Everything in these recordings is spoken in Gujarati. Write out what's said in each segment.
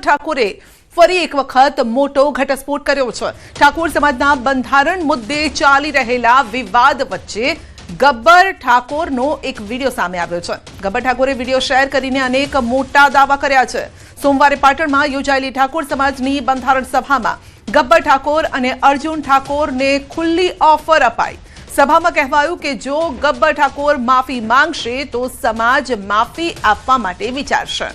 ઠાકોરે ફરી એક વખત મોટો ઘટસ્ફોટ કર્યો છે। ઠાકોર સમાજના બંધારણ મુદ્દે ચાલી રહેલા વિવાદ વચ્ચે ગબ્બર ઠાકોરનો એક વિડીયો સામે આવ્યો છે। ગબ્બર ઠાકોરે વિડીયો શેર કરીને અનેક મોટા દાવા કર્યા છે। સોમવારે પાટણમાં યોજાયેલી ઠાકોર સમાજની બંધારણ સભામાં ગબ્બર ઠાકોર અને અર્જુન ઠાકોરને ખુલ્લી ઓફર અપાઈ। સભામાં કહેવાયું કે જો ગબ્બર ઠાકોર માફી માંગશે તો સમાજ માફી આપવા માટે વિચારશે।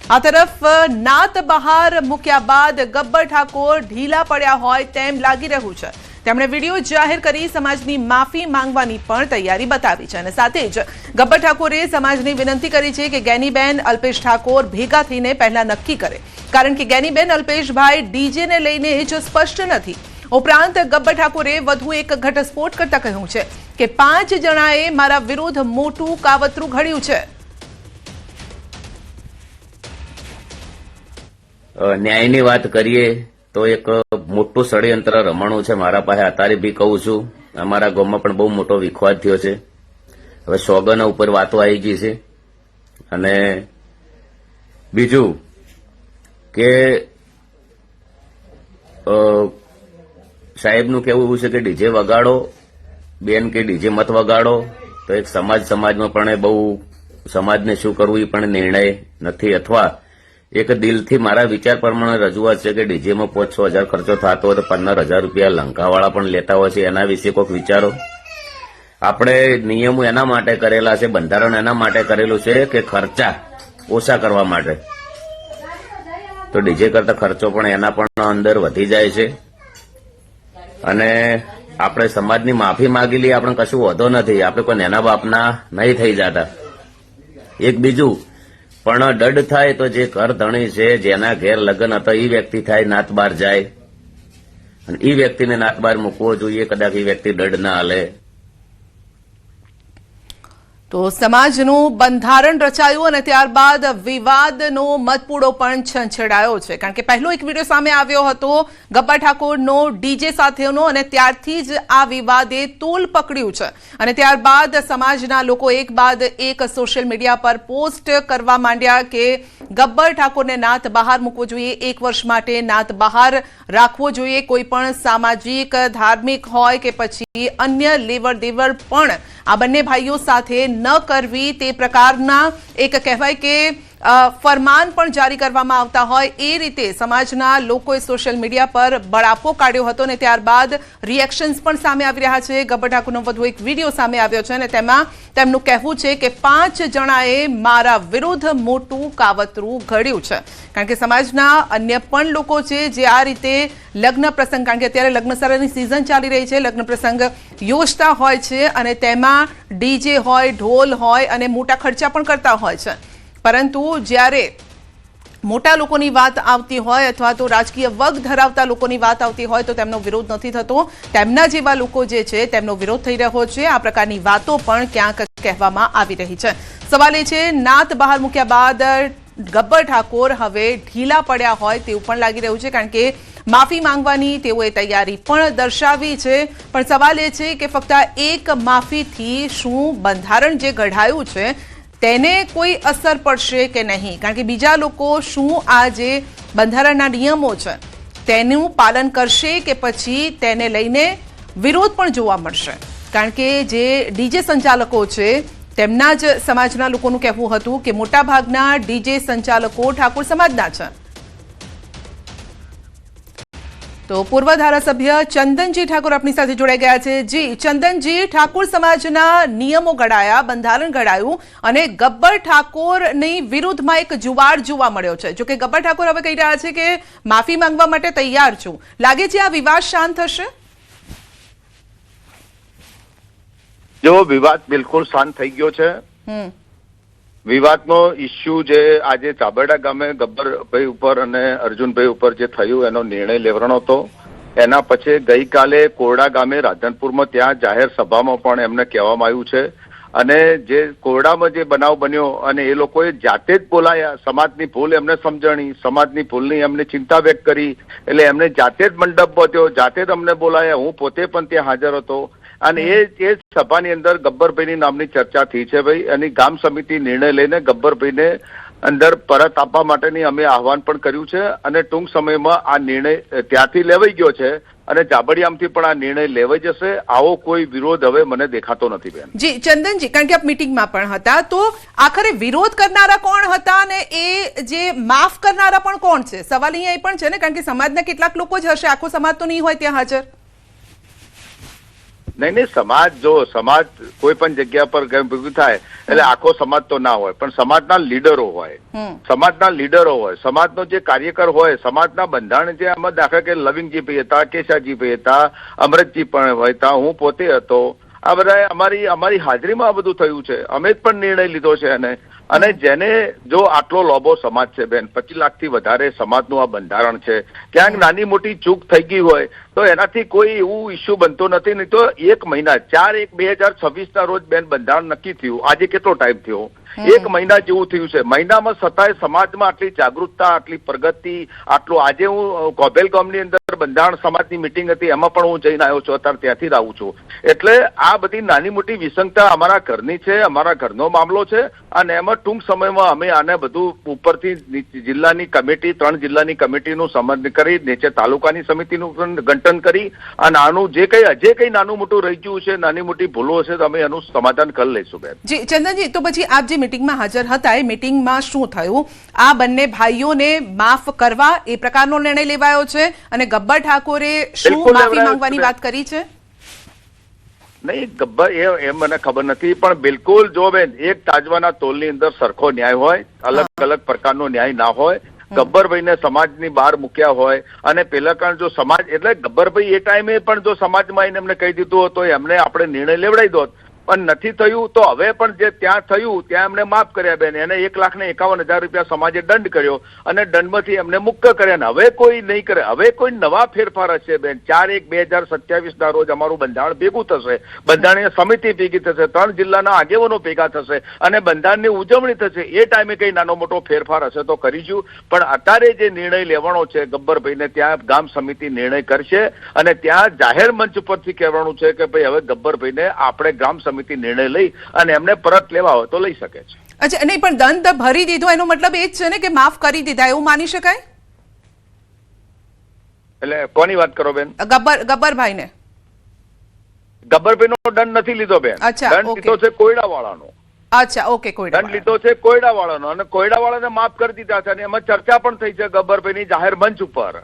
આ તરફ નાત બહાર મૂક્યા બાદ ગબ્બર ઠાકોર ઢીલા પડ્યા હોય તેમ લાગી રહ્યું છે। તેમણે વિડીયો જાહેર કરી સમાજની માફી માંગવાની પણ તૈયારી બતાવી છે અને સાથે જ ગબ્બર ઠાકોરે સમાજને વિનંતી કરી છે કે ગેનીબેન અલ્પેશ ઠાકોર ભેગા થઈને પહેલા નક્કી કરે, કારણ કે ગેનીબેન અલ્પેશભાઈ ડીજેને લઈને જ સ્પષ્ટ નથી। ઉપરાંત ગબ્બર ઠાકોરે વધુ એક ઘટસ્ફોટ કરતા કહ્યું છે કે 5 જણાએ મારા વિરુદ્ધ મોટું કાવતરું ઘડ્યું છે। ન્યાયની વાત કરીએ તો એક મોટું ષડયંત્ર રમણું છે મારા પાસે। અત્યારે બી કહું છું, અમારા ગામમાં પણ બહુ મોટો વિખવાદ થયો છે। હવે સોગન ઉપર વાતો આવી ગઈ છે અને બીજું કે સાહેબનું કહેવું એવું છે કે ડીજે વગાડો બેન, કે ડીજે મત વગાડો, તો એક સમાજમાં પણ બહુ સમાજને શું કરવું એ પણ નિર્ણય નથી, અથવા એક દિલથી મારા વિચાર પ્રમાણે રજૂઆત છે કે ડીજેમાં 5-6 હજાર ખર્ચો થતો હોય તો 15,000 રૂપિયા લંકાવાળા પણ લેતા હોય છે। એના વિશે કોઈક વિચારો। આપણે નિયમો એના માટે કરેલા છે, બંધારણ એના માટે કરેલું છે કે ખર્ચા ઓછા કરવા માટે, તો ડીજે કરતા ખર્ચો પણ એના પણ અંદર વધી જાય છે અને આપણે સમાજની માફી માંગી લઈએ, આપણે કશું વધો નથી, આપણે કોઈ નેના બાપના નહીં થઈ જતા। એક બીજું પણ દંડ થાય તો જે ઘર ધણી છે, જેના ઘેર લગ્ન હતા એ વ્યક્તિ થાય, નાત બાર જાય અને એ વ્યક્તિને નાત બાર મૂકવો જોઈએ, કદાચ એ વ્યક્તિ દંડ ના હાલે। તો સમાજનું બંધારણ રચાયું અને ત્યારબાદ વિવાદનો મતપૂડો પણ છંછેડાયો છે, કારણ કે પહેલો એક વિડીયો સામે આવ્યો હતો ગબ્બર ઠાકોરનો ડીજે સાથેનો અને ત્યારથી જ આ વિવાદે તોલ પકડ્યું છે અને ત્યારબાદ સમાજના લોકો એક બાદ એક સોશિયલ મીડિયા પર પોસ્ટ કરવા માંડ્યા કે ગબ્બર ઠાકોરને નાત બહાર મૂકવો જોઈએ, 1 વર્ષ માટે નાત બહાર રાખવો જોઈએ, કોઈ પણ સામાજિક ધાર્મિક હોય કે પછી અન્ય લેવડ દેવડ પણ આ બંને ભાઈઓ સાથે ન કરવી, તે પ્રકારના એક કહેવાય કે ફરમાન પણ જારી કરવામાં આવતા હોય એ રીતે સમાજના લોકોએ સોશિયલ મીડિયા પર બળાપો કાઢ્યો હતો અને ત્યારબાદ રિએક્શન્સ પણ સામે આવી રહ્યા છે। ગબ્બર ઠાકોરનો વધુ એક વિડીયો સામે આવ્યો છે અને તેમાં તેમનું કહેવું છે કે 5 જણાએ મારા વિરુદ્ધ મોટું કાવતરું ઘડ્યું છે, કારણ કે સમાજના અન્ય પણ લોકો છે જે આ રીતે લગ્ન પ્રસંગ, કારણ કે અત્યારે લગ્નસરાની સિઝન ચાલી રહી છે, લગ્ન પ્રસંગ યોજતા હોય છે અને તેમાં ડીજે હોય, ઢોલ હોય અને મોટા ખર્ચા પણ કરતા હોય છે, પરંતુ જ્યારે મોટા લોકોની વાત આવતી હોય અથવા તો રાજકીય વગ ધરાવતા લોકોની વાત આવતી હોય તો તેમનો વિરોધ નથી થતો। તેમના જેવા લોકો જે છે તેમનો વિરોધ થઈ રહ્યો છે। આ પ્રકારની વાતો પણ ક્યાંક કહેવામાં આવી રહી છે। સવાલ એ છે, નાત બહાર મૂક્યા બાદ ગબ્બર ઠાકોર હવે ઢીલા પડ્યા હોય તેવું પણ લાગી રહ્યું છે, કારણ કે માફી માંગવાની તેઓએ તૈયારી પણ દર્શાવી છે, પણ સવાલ એ છે કે ફક્ત એક માફીથી શું બંધારણ જે ઘડાયું છે તેને કોઈ અસર પડશે કે નહીં, કારણ કે બીજા લોકો શું આ જે બંધારણના નિયમો છે તેનું પાલન કરશે કે પછી તેને લઈને વિરોધ પણ જોવા મળશે, કારણ કે જે ડીજે સંચાલકો છે તેમના જ સમાજના લોકોનું કહેવું હતું કે મોટાભાગના ડીજે સંચાલકો ઠાકોર સમાજના છે। તો પૂર્વ ધારાસભ્ય ચંદનજી ઠાકોર આપણી સાથે જોડાઈ ગયા છે। જી ચંદનજી, ઠાકોર સમાજના નિયમો ઘડાયા, બંધારણ ઘડાયું અને ગબ્બર ઠાકોરની વિરુદ્ધમાં એક જુવાળ જોવા મળ્યો છે। જો કે ગબ્બર ઠાકોર હવે કહી રહ્યા છે કે માફી માંગવા માટે તૈયાર છું, લાગે છે આ વિવાદ શાંત થશે? જો વિવાદ બિલકુલ શાંત થઈ ગયો છે। વિવાદનો ઇસ્યુ જે આજે ચાબરડા ગામે ગબ્બરભાઈ ઉપર અને અર્જુનભાઈ ઉપર જે થયું એનો નિર્ણય લેવાનો હતો, એના પછી ગઈકાલે કોરડા ગામે રાધનપુરમાં ત્યાં જાહેર સભામાં પણ એમને કહેવામાં આવ્યું છે અને જે કોરડામાં જે બનાવ બન્યો અને એ લોકોએ જાતે જ બોલાયા, સમાજની ભૂલ એમને સમજણી, સમાજની ભૂલની એમને ચિંતા વ્યક્ત કરી, એટલે એમને જાતે જ મંડપ બાંધ્યો, જાતે જ અમને બોલાયા, હું પોતે પણ ત્યાં હાજર હતો અને એ સભાની અંદર ગબ્બરભાઈની નામની ચર્ચા થઈ છે ભાઈ, અને ગામ સમિતિ નિર્ણય લઈને ગબ્બરભાઈને અંદર પરત આપવા માટેની અમે આહવાન પણ કર્યું છે અને ટૂંક સમયમાં આ નિર્ણય ત્યાંથી લેવાઈ ગયો છે અને જાબડિયામથી પણ આ નિર્ણય લેવાઈ જશે. આવો કોઈ વિરોધ હવે મને દેખાતો નથી બેન. જી ચંદનજી, કારણ કે આપ મીટિંગમાં પણ હતા, તો આખરે વિરોધ કરનારા કોણ હતા અને એ જે માફ કરનારા પણ કોણ છે? સવાલ અહીંયા એ પણ છે ને, કારણ કે સમાજના કેટલાક લોકો જ હશે, આખો સમાજ તો નહીં હોય ત્યાં હાજર. નહીં, સમાજ કોઈ પણ જગ્યા પર ભેગું થાય એટલે આખો સમાજ તો ના હોય, પણ સમાજના લીડરો હોય, સમાજનો જે કાર્યકર હોય, સમાજના બંધારણ જે આમાં દાખલા કે લવિંગજી ભાઈ હતા, કેશાજી ભાઈ હતા, અમરતજી પણ હતા, હું પોતે હતો. આ બધા અમારી હાજરીમાં આ બધું થયું છે. અમે જ પણ નિર્ણય લીધો છે અને જેને જો આટલો લોબો સમાજ છે બેન, 25 લાખથી વધારે સમાજનું આ બંધારણ છે, ક્યાંક નાની મોટી ચૂક થઈ ગઈ હોય તો એનાથી કોઈ એવું ઇસ્યુ બનતો નથી. નહીં તો 1 મહિના 4/1/2026 રોજ બેન બંધારણ નક્કી થયું. આજે કેટલો ટાઈમ થયો? 1 મહિના જેવું થયું છે. મહિનામાં છતાંય સમાજમાં આટલી જાગૃતતા, આટલી પ્રગતિ, આટલું. આજે હું કોભેલ ગામની અંદર બંધારણ સમાજની મિટિંગ હતી, એમાં પણ હું જઈને આવ્યો છું, અત્યારે ત્યાંથી જ આવું છું. એટલે આ બધી નાની મોટી વિસંગતા અમારા ઘરની છે, અમારા ઘરનો મામલો છે અને એમાં ટૂંક સમયમાં અમે આને બધું ઉપરથી જિલ્લાની કમિટી, 3 જિલ્લાની કમિટીનું સમન્વય કરી, નીચે તાલુકાની સમિતિનું પણ ગઠન કરી અને આનું જે કઈ નાનું મોટું રહી ગયું છે, નાની મોટી ભૂલો હશે તો અમે એનું સમાધાન કરી લઈશું બેન. જી ચંદનજી, તો પછી આપ જે મીટિંગમાં હાજર હતા એ મીટિંગમાં શું થયું? આ બંને ભાઈઓને માફ કરવા એ પ્રકારનો નિર્ણય લેવાયો છે અને ગબ્બર ઠાકોરે શું માફી માંગવાની વાત કરી છે? નહીં, ગબ્બર એ મને ખબર નથી, પણ બિલકુલ જો બેન એક તાજવાના તોલની અંદર સરખો ન્યાય હોય, અલગ અલગ પ્રકારનો ન્યાય ના હોય. ગબ્બરભાઈને સમાજની બહાર મૂક્યા હોય અને પેલા કારણ જો સમાજ એટલે ગબ્બરભાઈ એ ટાઈમે પણ જો સમાજમાં એને એમને કહી દીધું હોત તો એમને આપણે નિર્ણય લેવડાવી દોત, પણ નથી થયું. તો હવે પણ જે ત્યાં થયું ત્યાં એમને માફ કર્યા બેન. એને 1,51,000 રૂપિયા સમાજે દંડ કર્યો અને દંડમાંથી એમને મુક્ત કર્યા. હવે કોઈ નહીં કરે, હવે કોઈ નવા ફેરફાર હશે બેન. 4/1/2027 ના રોજ અમારું બંધારણ ભેગું થશે, બંધારણીય સમિતિ ભેગી થશે, 3 જિલ્લાના આગેવાનો ભેગા થશે અને બંધારણની ઉજવણી થશે. એ ટાઈમે કઈ નાનો મોટો ફેરફાર હશે તો કરીશું, પણ અત્યારે જે નિર્ણય લેવાનો છે ગબ્બરભાઈને ત્યાં ગામ સમિતિ નિર્ણય કરશે અને ત્યાં જાહેર મંચ પરથી કહેવાનું છે કે ભાઈ હવે ગબ્બરભાઈને આપણે ગામ સમિતિ નિર્ણય લઈ અને એમને પરત લેવા હોય તો લઈ શકે છે. અચ્છા, નહીં પણ દંડ ભરી દીધો એનો મતલબ એ જ છે ને કે માફ કરી દીધા, એવું માની શકાય? એટલે કોની વાત કરો બેન? ગબ્બરભાઈને. ગબ્બરભાઈનો દંડ નથી લીધો બેન. દંડ લીધો છે કોયડાવાળાનો. અચ્છા, ઓકે, દંડ લીધો છે કોયડાવાળાનો અને કોયડાવાળાને માફ કરી દીધા છે અને એમાં ચર્ચા પણ થઈ છે ગબ્બરભાઈની જાહેર મંચ ઉપર.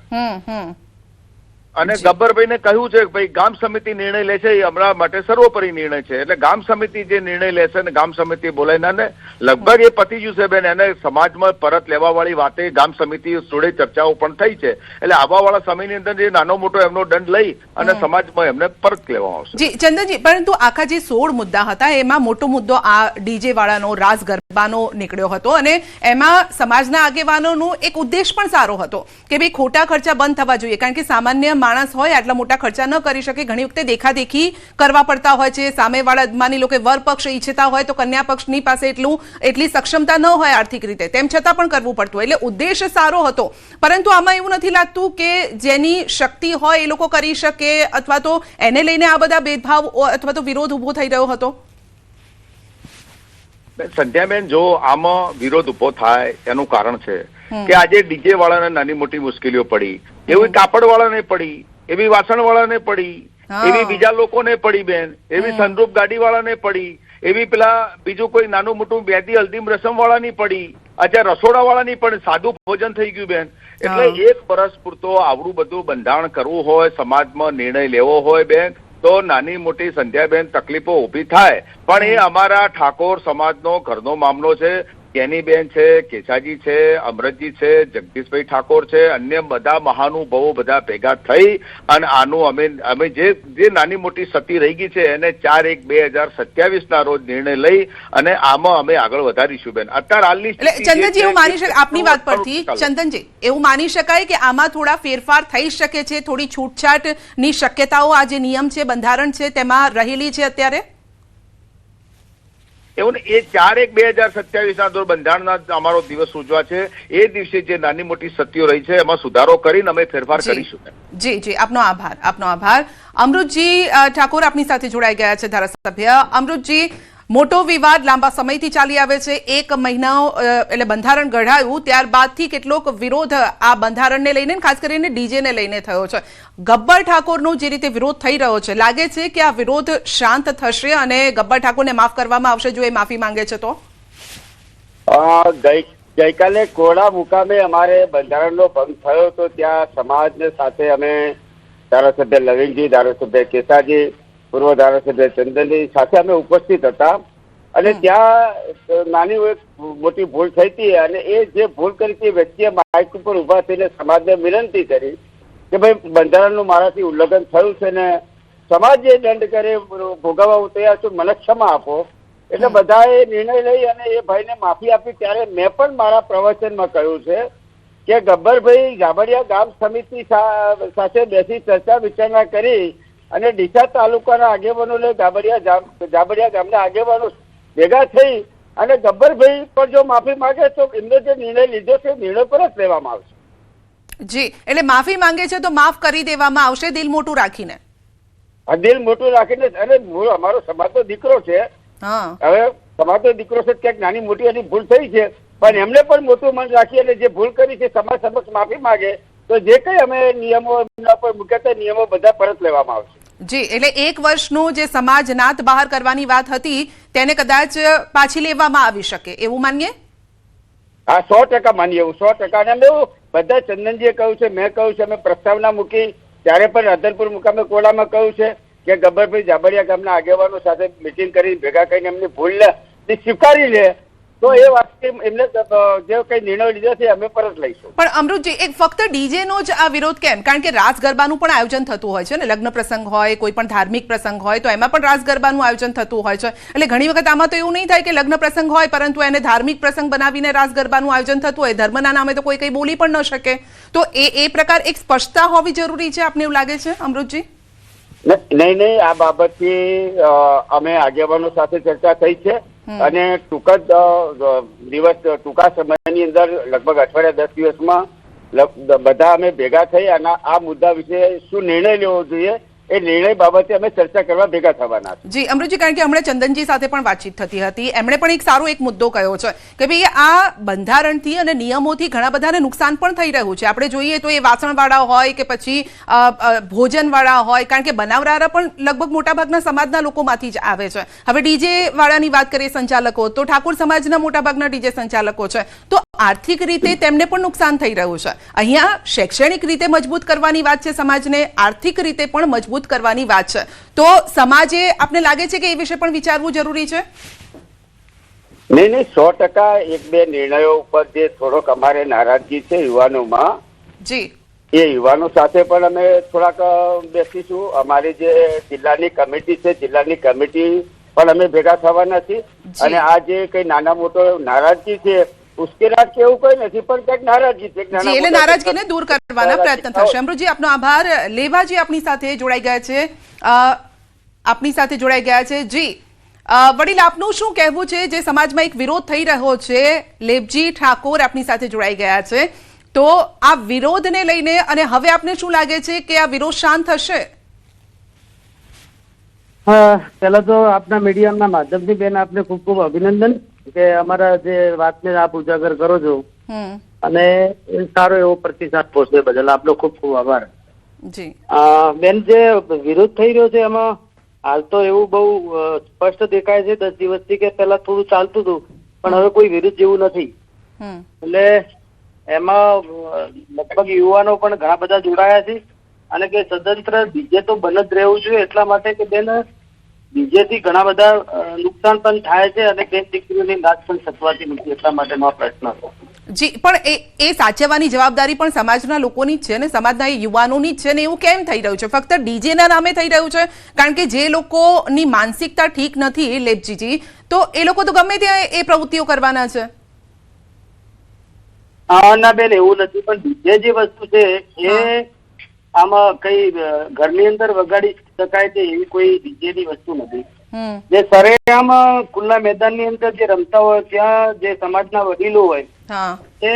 અને ગબ્બરભાઈને કહ્યું છે કે ભાઈ ગામ સમિતિ નિર્ણય લેશે એ હમણાં માટે સર્વોપરી નિર્ણય છે. એટલે ગામ સમિતિ જે નિર્ણય લેશે ને ગામ સમિતિ બોલાવીને લગભગ એ પતી ગયું છે બેન. એને સમાજમાં પરત લેવા વાળી વાતે ગામ સમિતિ જોડે ચર્ચાઓ પણ થઈ છે. એટલે આવા વાળા સમયની અંદર જે નાનો મોટો એમનો દંડ લઈ અને સમાજમાં એમને પરત લેવામાં આવશે. જી ચંદનજી, પરંતુ આખા જે 16 મુદ્દા હતા એમાં મોટો મુદ્દો આ ડીજે વાળાનો, રાસ ગરબાનો નીકળ્યો હતો અને એમાં સમાજના આગેવાનોનો એક ઉદ્દેશ પણ સારો હતો કે ભાઈ ખોટા ખર્ચા બંધ થવા જોઈએ, કારણ કે સામાન્ય માણસ હોય આટલા મોટા ખર્ચા ન કરી શકે. ઘણી વખતે દેખાદેખી કરવા પડતા હોય છે. સામેવાળા માની લો કે વર પક્ષ ઈચ્છતા હોય તો કન્યા પક્ષની પાસે એટલી સક્ષમતા ન હોય આર્થિક રીતે, તેમ છતાં પણ કરવું પડતું. એટલે ઉદ્દેશ સારો હતો, પરંતુ આમાં એવું નથી લાગતું કે જેની શક્તિ હોય એ લોકો કરી શકે, અથવા તો એને લઈને આ બધા ભેદભાવ અથવા તો વિરોધ ઉભો થઈ રહ્યો હતો? સંધ્યાબેન, જો આમાં વિરોધ ઉભો થાય એનું કારણ છે કે આજે ડીજે વાળાને નાની મોટી મુશ્કેલીઓ પડી, એવી કાપડ વાળાને પડી, એવી વાસણ વાળાને પડી, એવી બીજા લોકોને પડી બેન, એવી સનરૂપ ગાડી વાળાને પડી, એવી પેલા બીજું કોઈ નાનું મોટું બેદી હલ્દીમ રસમ વાળાની પડી, આજે રસોડા વાળાની પણ સાદું ભોજન થઈ ગયું બેન. એટલે 1 વર્ષ પૂરતો આવડું બધું બંધારણ કરવું હોય, સમાજમાં નિર્ણય લેવો હોય બેન, તો નાની મોટી સંધ્યાબેન તકલીફો ઉભી થાય. પણ એ અમારા ઠાકોર સમાજનો ઘરનો મામલો છે. કેનીબેન છે, કેશાજી છે, અમરતજી છે, જગદીશભાઈ ઠાકોર છે, અન્ય બધા મહાનુભાવો બધા ભેગા થઈ અને આનું અમે જે નાની મોટી સતી રહી ગઈ છે એને 4/1/2027 ના રોજ નિર્ણય લઈ અને આમાં અમે આગળ વધારીશું બેન. અત્યારે હાલની ચંદનજી, એવું માની શકાય આપની વાત પરથી, ચંદનજી, એવું માની શકાય કે આમાં થોડા ફેરફાર થઈ શકે છે, થોડી છૂટછાટની શક્યતાઓ આ જે નિયમ છે, બંધારણ છે તેમાં રહેલી છે અત્યારે? એવું એ 4/1/2027 ના બંધારણના અમારો દિવસ ઉજવા છે. એ દિવસે જે નાની મોટી સત્યો રહી છે એમાં સુધારો કરીને અમે ફેરફાર કરીશું. જી જી, આપનો આભાર. અમૃતજી ઠાકોર આપની સાથે જોડાઈ ગયા છે ધારાસભ્ય. અમૃતજી, મોટો વિવાદ લાંબા સમયથી ચાલી આવે છે. 1 મહિના એટલે બંધારણ ઘડાયું ત્યારબાદથી કેટલોક વિરોધ આ બંધારણને લઈને ખાસ કરીને ડીજેને લઈને થયો છે. ગબ્બર ઠાકોરનો જે રીતે વિરોધ થઈ રહ્યો છે, લાગે છે કે આ વિરોધ શાંત થશે અને ગબ્બર ઠાકોરને માફ કરવામાં આવશે જો એ માફી માંગે છે તો? ગઈકાલે કોડા મુકામે અમારે બંધારણનો ભંગ થયો તો ત્યાં સમાજને સાથે અમે ધારાસભ્ય લવિંગજી, ધારાસભ્ય કેસાજી, પૂર્વ ધારાસભ્ય ચંદનજી સાથે અમે ઉપસ્થિત હતા અને ત્યાં નાની એક મોટી ભૂલ થઈ હતી અને એ જે ભૂલ કરી હતી વ્યક્તિએ માઇક ઉપર ઉભા થઈને સમાજને વિનંતી કરી કે ભાઈ બંધારણનું મારાથી ઉલ્લંઘન થયું છે ને સમાજ જે દંડ કરે ભોગવવા હું તૈયાર છું, મને ક્ષમા આપો. એટલે બધાએ નિર્ણય લઈ અને એ ભાઈને માફી આપી. ત્યારે મેં પણ મારા પ્રવચનમાં કહ્યું છે કે ગબ્બરભાઈ જાબડિયા ગામ સમિતિ સાથે બેસી ચર્ચા વિચારણા કરી અને ડીસા તાલુકાના આગેવાનો જાબડિયા ગામના આગેવાનો ભેગા થઈ અને ગબ્બરભાઈ પર જો માફી માંગે તો એમનો જે નિર્ણય લીધો છે નિર્ણય પર જ લેવામાં આવશે. જી, એટલે માફી માંગે છે તો માફ કરી દેવામાં આવશે દિલ મોટું રાખીને? દિલ મોટું રાખીને. અને અમારો સમાજનો દીકરો છે, હવે સમાજનો દીકરો છે, ક્યાંક નાની મોટી એની ભૂલ થઈ છે પણ એમને પણ મોટું મન રાખી અને જે ભૂલ કરી છે સમાજ સમક્ષ માફી માંગે તો જે કઈ અમે નિયમો એમના પર મૂક્યા નિયમો બધા પરત લેવામાં આવશે. જી, એટલે 1 વર્ષનું જે સમાજ નાત બહાર કરવાની વાત હતી તેને કદાચ પાછી લેવામાં આવી શકે એવું માનીએ? હા, 100% માનીએ એવું, 100%. અને અમે એવું બધા ચંદનજીએ કહ્યું છે, મેં કહ્યું છે, અમે પ્રસ્તાવના મૂકી ત્યારે પણ રાધનપુર મુકામે કોડામાં કહ્યું છે કે ગબ્બરભાઈ જાબડિયા ગામના આગેવાનો સાથે મિટિંગ કરી ભેગા કરીને એમની ભૂલ સ્વીકારી લે તો એ વાત એમને જે કઈ નિર્ણય લીધો છે અમે પરત લઈશું. પણ અમૃતજી, એક ફક્ત ડીજે નો જ આ વિરોધ કેમ? કારણ કે રાસ ગરબાનું પણ આયોજન થતું હોય છે ને, લગ્ન પ્રસંગ હોય, કોઈ પણ ધાર્મિક પ્રસંગ હોય તો એમાં પણ રાસ ગરબાનું આયોજન થતું હોય છે. એટલે ઘણી વખત આમાં તો એવું નહીં થાય કે લગ્ન પ્રસંગ હોય પરંતુ એને ધાર્મિક પ્રસંગ બનાવીને રાસ ગરબાનું આયોજન થતું હોય. ધર્મના નામે તો કોઈ કઈ બોલી પણ ન શકે. તો એ પ્રકાર એક સ્પષ્ટતા હોવી જરૂરી છે, આપને એવું લાગે છે અમૃતજી? નહીં, આ બાબતથી અમે આગેવાનો સાથે ચર્ચા થઈ છે અને ટૂંકા સમયની અંદર લગભગ અઠવાડિયા 10 દિવસમાં બધા અમે ભેગા થઈ અને આ મુદ્દા વિશે શું નિર્ણય લેવો જોઈએ એ નિર્ણય બાબતે અમે ચર્ચા કરવા ભેગા થવાના છે. જી અમૃતજી, કારણ કે હમણાં ચંદનજી સાથે પણ વાતચીત થતી હતી, એમણે પણ એક સારો એક મુદ્દો કહ્યો છે કે ભાઈ આ બંધારણથી અને નિયમોથી ઘણા બધાને નુકસાન પણ થઈ રહ્યું છે. આપણે જોઈએ તો એ વાસણવાળા હોય કે પછી ભોજનવાળા હોય, કારણ કે બનાવનારા પણ લગભગ મોટાભાગના સમાજના લોકોમાંથી જ આવે છે. હવે ડીજે વાળાની વાત કરીએ સંચાલકો તો ઠાકોર સમાજના મોટાભાગના ડીજે સંચાલકો છે, તો આર્થિક રીતે તેમને પણ નુકસાન થઈ રહ્યું છે. અહીંયા શૈક્ષણિક રીતે મજબૂત કરવાની વાત છે સમાજને, આર્થિક રીતે પણ મજબૂત કરવાની વાત છે. તો સમાજે આપને લાગે છે કે એ વિશે પણ વિચારવું જરૂરી છે? નહીં, 100% એક બે નિર્ણયો ઉપર જે થોડોક અમારે નારાજગી છે યુવાનોમાં, જી એ યુવાનો સાથે પણ અમે થોડાક બેસીશું. અમારી જે જિલ્લાની કમિટી છે, જિલ્લાની કમિટી પણ અમે ભેગા થવાના છીએ અને આ જે કઈ નાના મોટો નારાજગી છે ઉશ્કેરાટ કે એવું કઈ નથી પણ કંઈક નારાજગી છે, એટલે નારાજગીને દૂર કરવાના પ્રયત્ન થશે. અમૃતજી, આપનો આભાર. લેવાજી આપણી સાથે જોડાઈ ગયા છે. જી વડીલ, આપનું શું કહેવું છે? જે સમાજમાં એક વિરોધ થઈ રહ્યો છે, લેવજી ઠાકોર આપણી સાથે જોડાઈ ગયા છે, તો આ વિરોધને લઈને અને હવે આપને શું લાગે છે કે આ વિરોધ શાંત થશે? પહેલા તો આપના મીડિયાના માધ્યમથી બેન આપને ખૂબ ખૂબ અભિનંદન કે અમારા જે વાતને આપ ઉજાગર કરો છો અને સારો એવો પ્રતિસાદ પહોંચે બદલ આપનો ખૂબ ખૂબ આભાર. જી બેન, જે વિરોધ થઈ રહ્યો છે એમાં હાલ તો એવું બહુ સ્પષ્ટ દેખાય છે 10 દિવસથી કે પહેલા થોડું ચાલતું હતું પણ હવે કોઈ વિરોધ જેવું નથી. એટલે એમાં લગભગ યુવાનો પણ ઘણા બધા જોડાયા છે અને કે સ્વતંત્ર ડીજે તો બન જ રહેવું જોઈએ એટલા માટે કે બેન ડીજેથી ઘણા બધા નુકસાન પણ થાય છે અને બેન દીકરીઓની નાચ પણ સચવાતી નથી એટલા માટેનો આ પ્રશ્ન હતો. જી, પણ એ સાચવવાની જવાબદારી પણ સમાજના લોકોની જ છે ને, સમાજના યુવાનોની જ છે ને. એવું કેમ થઈ રહ્યું છે? ફક્ત ડીજેના નામે થઈ રહ્યું છે? કારણ કે જે લોકોની માનસિકતા ઠીક નથી લેપજીજી, તો એ લોકો તો ગમે ત્યાં એ પ્રવૃત્તિઓ કરવાના છે. ના બેન, એવું નથી, પણ ડીજે જે વસ્તુ છે એ આમાં કઈ ઘરની અંદર વગાડી શકાય છે એવી કોઈ ડીજેની વસ્તુ નથી. જે સરેઆમ ખુલ્લા મેદાનની અંદર જે રમતા હોય ત્યાં જે સમાજના વડીલો હોય એ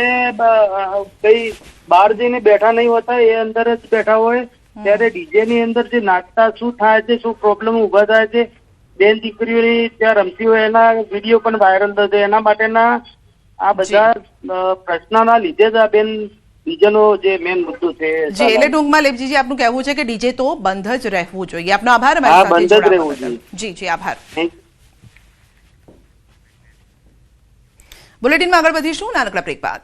કઈ બહાર જઈને બેઠા નહીં હોતા, એ અંદર જ બેઠા હોય ત્યારે ડીજે ની અંદર જે નાચતા શું થાય છે, શું પ્રોબ્લેમ ઉભા થાય છે, બેન દીકરીઓની ત્યાં રમતી હોય એના વિડીયો પણ વાયરલ થશે. એના માટેના આ બધા પ્રશ્નના લીધે જ આ બેન ડીજેનો જે મેન મુદ્દો છે. જી, એટલે ટૂંકમાં લેપજીજી આપનું કહેવું છે કે ડીજે તો બંધ જ રહેવું જોઈએ. આપનો આભાર. હા, બંધ જ રહેવું જોઈએ. જી જી, આભાર. બુલેટિનમાં આગળ વધીશું નાનકડા બ્રેક બાદ.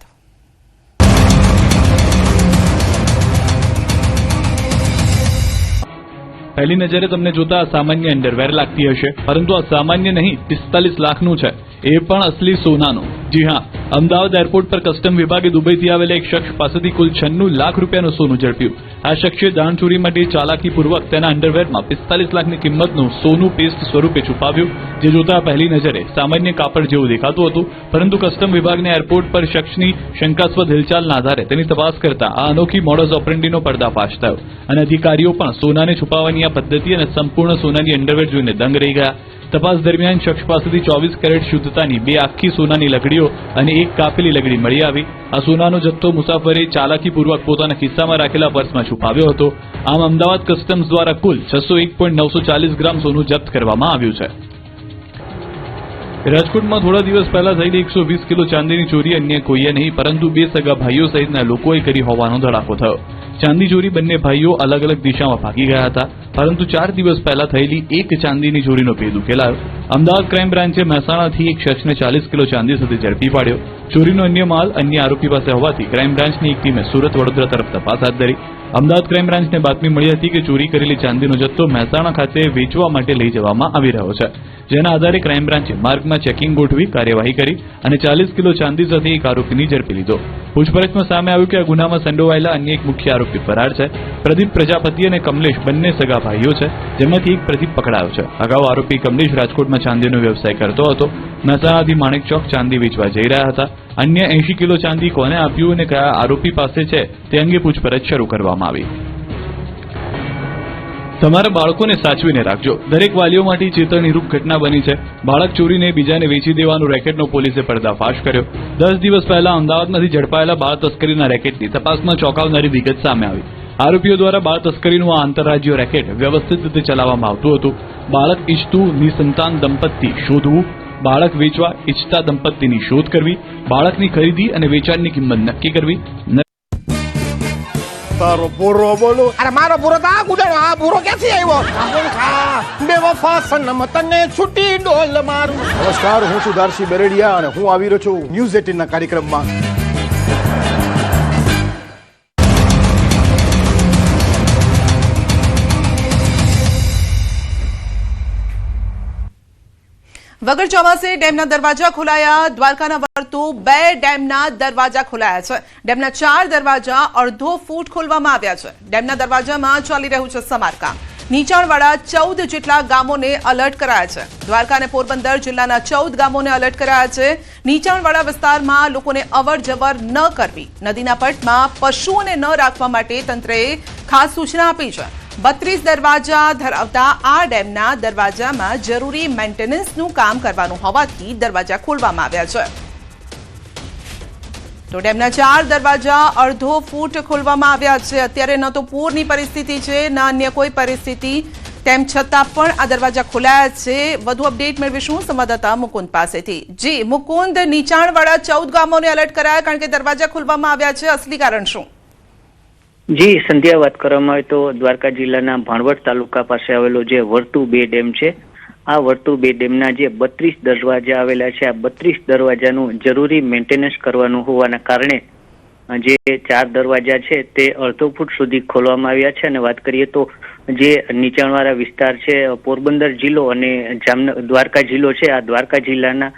પહેલી નજરે તમને જોતા સામાન્ય અંડરવેર લાગતી હશે, પરંતુ આ સામાન્ય નહીં, 45 લાખનું છે, એ પણ અસલી સોનાનું. જી હા, અમદાવાદ એરપોર્ટ પર કસ્ટમ વિભાગે દુબઈથી આવેલા એક શખ્સ પાસેથી કુલ 96 લાખ રૂપિયાનું સોનું ઝડપ્યું. આ શખ્સે દાણચોરી માટે ચાલાકીપૂર્વક તેના અંડરવેરમાં 45 લાખની કિંમતનું સોનું પેસ્ટ સ્વરૂપે છુપાવ્યું, જે જોતા પહેલી નજરે સામાન્ય કાપડ જેવું દેખાતું હતું, પરંતુ કસ્ટમ વિભાગને એરપોર્ટ પર શખ્સની શંકાસ્પદ હિલચાલના આધારે તેની તપાસ કરતા આ અનોખી મોડસ ઓપરેન્ડીનો પર્દાફાશ થયો અને અધિકારીઓ પણ સોનાને છુપાવવાની આ પદ્ધતિ અને સંપૂર્ણ સોનાની અંડરવેર જોઈને દંગ રહી ગયા. તપાસ દરમિયાન શખ્સ પાસેથી 24 કેરેટ શુદ્ધતાની 2 આખી સોનાની લકડીઓ અને 1 કાપેલી લકડી મળી આવી. આ સોનાનો જથ્થો મુસાફરે ચાલાકીપૂર્વક પોતાના ખિસ્સામાં રાખેલા પર્સમાં છુપાવ્યો હતો. આમ અમદાવાદ કસ્ટમ્સ દ્વારા કુલ 601.940 ગ્રામ સોનું જપ્ત કરવામાં આવ્યું છે. રાજકોટમાં થોડા દિવસ પહેલા થયેલી 120 કિલો ચાંદીની ચોરી અન્ય કોઈએ નહીં પરંતુ 2 સગા ભાઈઓ સહિતના લોકોએ કરી હોવાનો ધડાકો થયો. ચાંદી ચોરી બંને ભાઈઓ અલગ અલગ દિશામાં ભાગી ગયા હતા, પરંતુ 4 દિવસ પહેલા થયેલી એક ચાંદીની ચોરીનો ભેદ ઉકેલાયો. અમદાવાદ ક્રાઇમ બ્રાન્ચે મહેસાણાથી એક શખ્સને 40 કિલો ચાંદી સાથે ઝડપી પાડ્યો. ચોરીનો અન્ય માલ અન્ય આરોપી પાસે હોવાથી ક્રાઇમ બ્રાન્ચની એક ટીમે સુરત વડોદરા તરફ તપાસ હાથ ધરી. અમદાવાદ ક્રાઇમ બ્રાન્ચને બાતમી મળી હતી કે ચોરી કરેલી ચાંદીનો જથ્થો મહેસાણા ખાતે વેચવા માટે લઈ જવામાં આવી રહ્યો છે, જેના આધારે ક્રાઇમ બ્રાન્ચે માર્ગમાં ચેકિંગ ગોઠવી કાર્યવાહી કરી અને 40 કિલો ચાંદી સાથે એક આરોપીની ઝડપી લીધો. પૂછપરછમાં સામે આવ્યું કે આ ગુનામાં સંડોવાયેલા અન્ય એક મુખ્ય આરોપી ફરાર છે. પ્રદીપ પ્રજાપતિ અને કમલેશ બંને સગા ભાઈઓ છે, જેમાંથી એક પ્રદીપ પકડાયો છે. અગાઉ આરોપી કમલેશ રાજકોટમાં ચાંદીનો વ્યવસાય કરતો હતો. મહેસાણાથી માણેક ચોક ચાંદી વેચવા જઈ રહ્યા હતા. અન્ય 80 કિલો ચાંદી કોને આપ્યું અને કયા આરોપી પાસે છે તે અંગે પૂછપરછ શરૂ કરવામાં આવી. તમારા બાળકોને સાચવીને રાખજો. દરેક વાલીઓ માટે ચેતવણીરૂપ ઘટના બની છે. બાળક ચોરીને બીજાને વેચી દેવાનો રેકેટનો પોલીસે પર્દાફાશ કર્યો. 10 દિવસ પહેલા અમદાવાદમાંથી ઝડપાયેલા બાળ તસ્કરીના રેકેટની તપાસમાં ચોંકાવનારી વિગત સામે આવી. આરોપીઓ દ્વારા બાળ તસ્કરીનું આ આંતરરાજ્ય રેકેટ વ્યવસ્થિત રીતે ચલાવવામાં આવતું હતું. બાળક ઈચ્છતું નિસંતાન દંપતી શોધવું, બાળક વેચવા ઈચ્છતા દંપતીની શોધ કરવી, બાળકની ખરીદી અને વેચાણની કિંમત નક્કી કરવી. તારો પૂરો બોલો. અરે મારો પૂરો તો આ ગુડાનો. આ પૂરો ક્યાંથી આવ્યો? બેવફા સનમ તને છૂટી ડોલ મારું. નમસ્કાર, હું છું દાર્શી બેરડિયા અને હું આવી રહ્યો છું ન્યૂઝ 18 ના કાર્યક્રમમાં. વગર ચોમાસે ડેમના દરવાજા ખોલાયા. દ્વારકાના વર્તુ 2 ડેમના દરવાજા ખોલાયા છે. ડેમના 4 દરવાજા અડધો ફૂટ ખોલવામાં આવ્યા છે. ડેમના દરવાજામાં ચાલી રહ્યું છે સમારકામ. નીચાણવાળા 14 જેટલા ગામોને અલર્ટ કરાયા છે. દ્વારકા અને પોરબંદર જિલ્લાના 14 ગામોને અલર્ટ કરાયા છે. નીચાણવાળા વિસ્તારમાં લોકોને અવર જવર ન કરવી. નદીના પટમાં પશુઓને ન રાખવા માટે તંત્રએ ખાસ સૂચના આપી છે. 32 દરવાજા ધરાવતા આ ડેમના દરવાજામાં જરૂરી મેન્ટેનન્સનું કામ કરવાનું હોવાથી દરવાજા ખોલવામાં આવ્યા છે. તો ડેમના 4 દરવાજા અડધો ફૂટ ખોલવામાં આવ્યા છે. અત્યારે ન તો પૂરની પરિસ્થિતિ છે ન અન્ય કોઈ પરિસ્થિતિ, તેમ છતાં પણ આ દરવાજા ખોલાયા છે. વધુ અપડેટ મેળવીશું સંવાદદાતા મુકુંદ પાસેથી. જી મુકુંદ, નીચાણવાળા 14 ગામોને અલર્ટ કરાયા કારણ કે દરવાજા ખોલવામાં આવ્યા છે. અસલી કારણ શું? જી સંધ્યા, વાત કરવામાં આવે તો દ્વારકા જિલ્લાના ભાણવડ તાલુકા પાસે આવેલો જે વર્તુ 2 ડેમ છે, આ વર્તુ 2 ડેમના જે 32 દરવાજા આવેલા છે, આ 32 દરવાજાનું જરૂરી મેન્ટેનન્સ કરવાનું હોવાના કારણે જે 4 દરવાજા છે તે અડધો ફૂટ સુધી ખોલવામાં આવ્યા છે. અને વાત કરીએ તો જે નીચાણવાળા વિસ્તાર છે, પોરબંદર જિલ્લો અને દ્વારકા જિલ્લો છે, આ દ્વારકા જિલ્લાના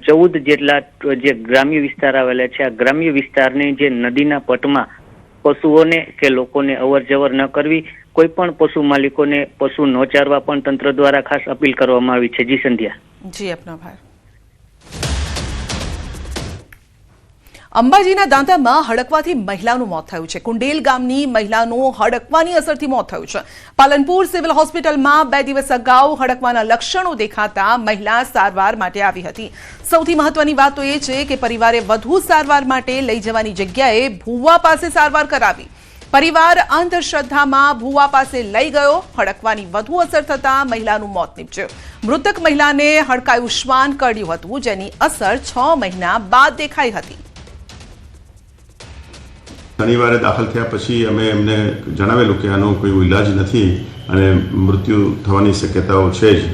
14 જેટલા જે ગ્રામ્ય વિસ્તાર આવેલા છે, આ ગ્રામ્ય વિસ્તારની જે નદીના પટમાં પશુઓને કે લોકોને અવર જવર ન કરવી, કોઈ પણ પશુ માલિકોને પશુ ન ચારવા પણ તંત્ર દ્વારા ખાસ અપીલ કરવામાં આવી છે. જી સંધ્યા. જી આપનો આભાર. અંબાજીના દાંતામાં હડકવાથી મહિલાનું મોત થયું છે. કુંડેલ ગામની મહિલાનું હડકવાની અસરથી મોત થયું છે. પાલનપુર સિવિલ હોસ્પિટલમાં 2 દિવસ અગાઉ હડકવાના લક્ષણો દેખાતા મહિલા સારવાર માટે આવી હતી. સૌથી મહત્વની વાત તો એ છે કે પરિવારે વધુ સારવાર માટે લઈ જવાની જગ્યાએ ભુવા પાસે સારવાર કરાવી. પરિવાર અંધશ્રદ્ધામાં ભુવા પાસે લઈ ગયો. હડકવાની વધુ અસર થતા મહિલાનું મોત નીપજ્યું. મૃતક મહિલાને હડકાયુષ્માન કર્યું હતું, જેની અસર 6 મહિના બાદ દેખાઈ હતી. શનિવારે દાખલ થયા પછી અમે એમને જણાવેલું કે આનો કોઈ ઈલાજ નથી અને મૃત્યુ થવાની શક્યતાઓ છે જ.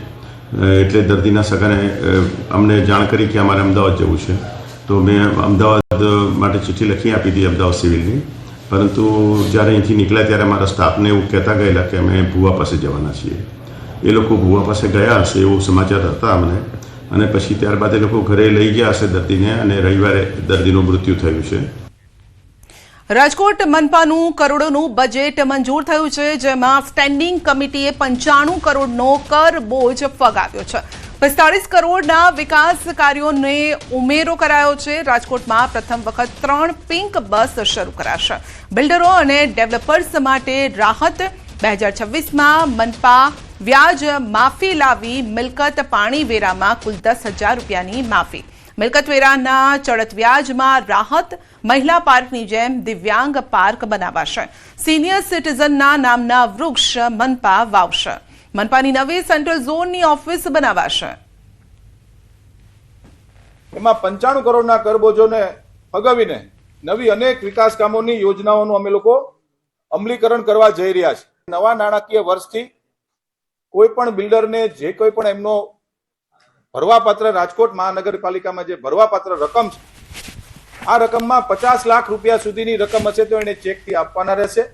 એટલે દર્દીના સગાને અમને જાણ કરી કે અમારે અમદાવાદ જવું છે. તો મેં અમદાવાદ માટે ચિઠ્ઠી લખી આપી હતી અમદાવાદ સિવિલની. પરંતુ જ્યારે અહીંથી નીકળ્યા ત્યારે અમારા સ્ટાફને એવું કહેતા ગયેલા કે અમે ભુવા પાસે જવાના છીએ. એ લોકો ભુવા પાસે ગયા હશે એવું સમાચાર હતા અમને, અને પછી ત્યારબાદ એ લોકો ઘરે લઈ ગયા હશે દર્દીને, અને રવિવારે દર્દીનું મૃત્યુ થયું છે. રાજકોટ મનપાનું કરોડોનું બજેટ મંજૂર થયું છે, જેમાં સ્ટેન્ડિંગ કમિટીએ 95 કરોડનો કર બોજ ફગાવ્યો છે. 45 કરોડના વિકાસ કાર્યોને ઉમેરો કરાયો છે. રાજકોટમાં પ્રથમ વખત 3 પિંક બસ શરૂ કરાશે. બિલ્ડરો અને ડેવલપર્સ માટે રાહત. 2026માં મનપા વ્યાજ માફી લાવી. મિલકત પાણી વેરામાં કુલ 10,000 રૂપિયાની માફી. મિલકત વેરાના ચડત વ્યાજમાં રાહત. મહિલા પાર્કની જેમ દિવ્યાંગ પાર્ક બનાવાશે. સિનિયર સિટીઝનના નામના વૃક્ષ મનપા વાવશે. મનપાની નવી સેન્ટ્રલ ઝોનની ઓફિસ બનાવાશે. એમાં 95 કરોડના કરબોજોને ફગાવીને નવી અનેક વિકાસ કામોની યોજનાઓનું અમે લોકો અમલીકરણ કરવા જઈ રહ્યા છે. નવા નાણાકીય વર્ષથી કોઈ પણ બિલ્ડરને જે કોઈ પણ એમનો ભરવાપાત્ર રાજકોટ મહાનગરપાલિકામાં જે ભરવાપાત્ર રકમ છે, આ રકમમાં 50 લાખ રૂપિયા સુધીની રકમ હશે તો એને ચેકથી આપવાના રહેશે.